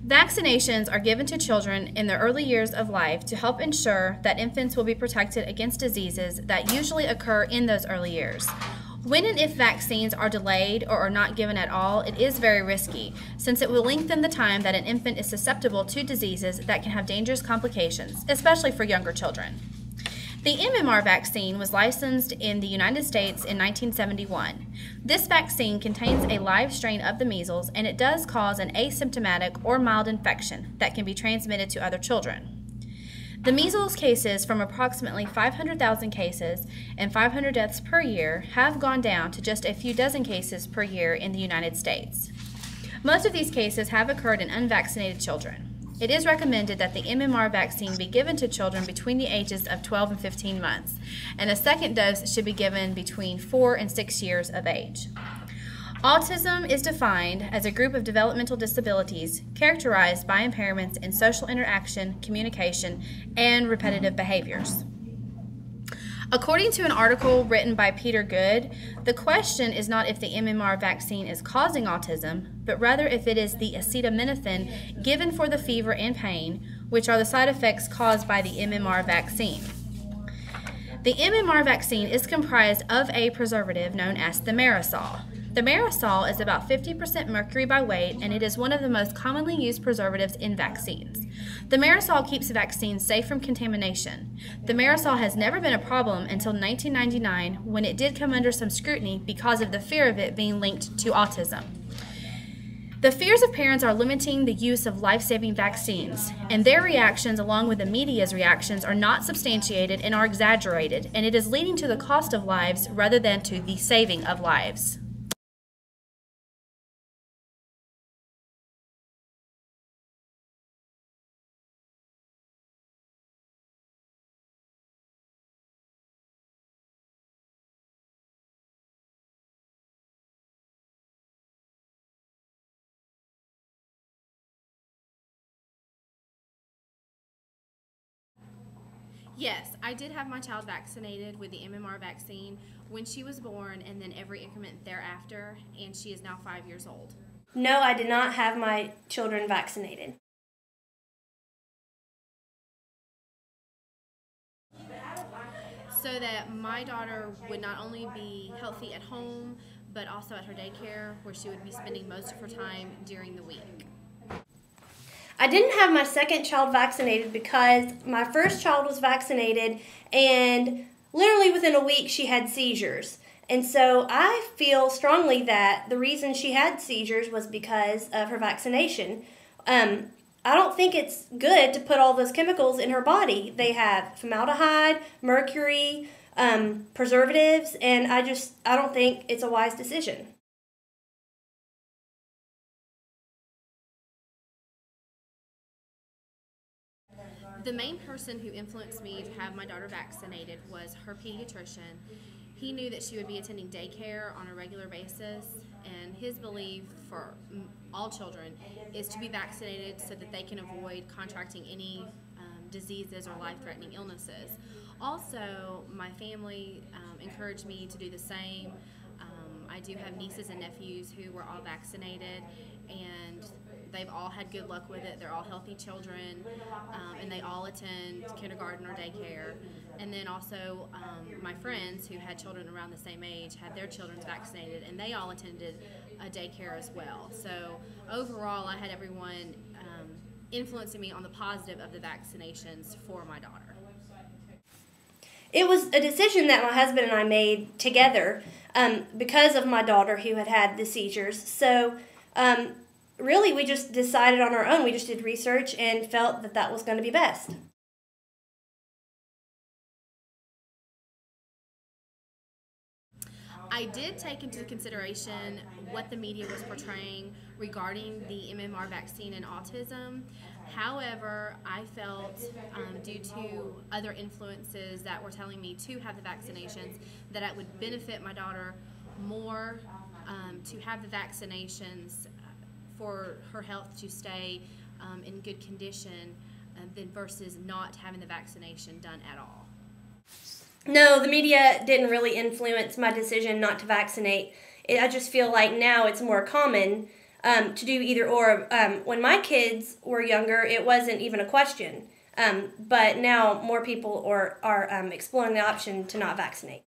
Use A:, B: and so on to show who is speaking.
A: Vaccinations are given to children in the early years of life to help ensure that infants will be protected against diseases that usually occur in those early years. When and if vaccines are delayed or are not given at all, it is very risky, since it will lengthen the time that an infant is susceptible to diseases that can have dangerous complications, especially for younger children. The MMR vaccine was licensed in the United States in 1971. This vaccine contains a live strain of the measles, and it does cause an asymptomatic or mild infection that can be transmitted to other children. The measles cases, from approximately 500,000 cases and 500 deaths per year, have gone down to just a few dozen cases per year in the United States. Most of these cases have occurred in unvaccinated children. It is recommended that the MMR vaccine be given to children between the ages of 12 and 15 months, and a second dose should be given between 4 and 6 years of age. Autism is defined as a group of developmental disabilities characterized by impairments in social interaction, communication, and repetitive behaviors. According to an article written by Peter Good, the question is not if the MMR vaccine is causing autism, but rather if it is the acetaminophen given for the fever and pain, which are the side effects caused by the MMR vaccine. The MMR vaccine is comprised of a preservative known as thimerosal. Thimerosal is about 50% mercury by weight, and it is one of the most commonly used preservatives in vaccines. Thimerosal keeps vaccines safe from contamination. Thimerosal has never been a problem until 1999, when it did come under some scrutiny because of the fear of it being linked to autism. The fears of parents are limiting the use of life-saving vaccines, and their reactions, along with the media's reactions, are not substantiated and are exaggerated, and it is leading to the cost of lives rather than to the saving of lives. Yes, I did have my child vaccinated with the MMR vaccine when she was born, and then every increment thereafter, and she is now 5 years old.
B: No, I did not have my children vaccinated.
A: So that my daughter would not only be healthy at home, but also at her daycare, where she would be spending most of her time during the week.
B: I didn't have my second child vaccinated because my first child was vaccinated, and literally within a week she had seizures. And so I feel strongly that the reason she had seizures was because of her vaccination. I don't think it's good to put all those chemicals in her body. They have formaldehyde, mercury, preservatives, and I don't think it's a wise decision.
A: The main person who influenced me to have my daughter vaccinated was her pediatrician. He knew that she would be attending daycare on a regular basis, and his belief for all children is to be vaccinated so that they can avoid contracting any diseases or life-threatening illnesses. Also, my family encouraged me to do the same. I do have nieces and nephews who were all vaccinated, and they've all had good luck with it. They're all healthy children, and they all attend kindergarten or daycare. And then also my friends who had children around the same age had their children vaccinated, and they all attended a daycare as well. So overall, I had everyone influencing me on the positive of the vaccinations for my daughter.
B: It was a decision that my husband and I made together because of my daughter who had the seizures. So really, we just decided on our own. We just did research and felt that that was going to be best.
A: I did take into consideration what the media was portraying regarding the MMR vaccine and autism. However, I felt due to other influences that were telling me to have the vaccinations, that it would benefit my daughter more to have the vaccinations for her health to stay in good condition than versus not having the vaccination done at all.
B: No, the media didn't really influence my decision not to vaccinate. I just feel like now it's more common to do either or. When my kids were younger, it wasn't even a question. But now more people are exploring the option to not vaccinate.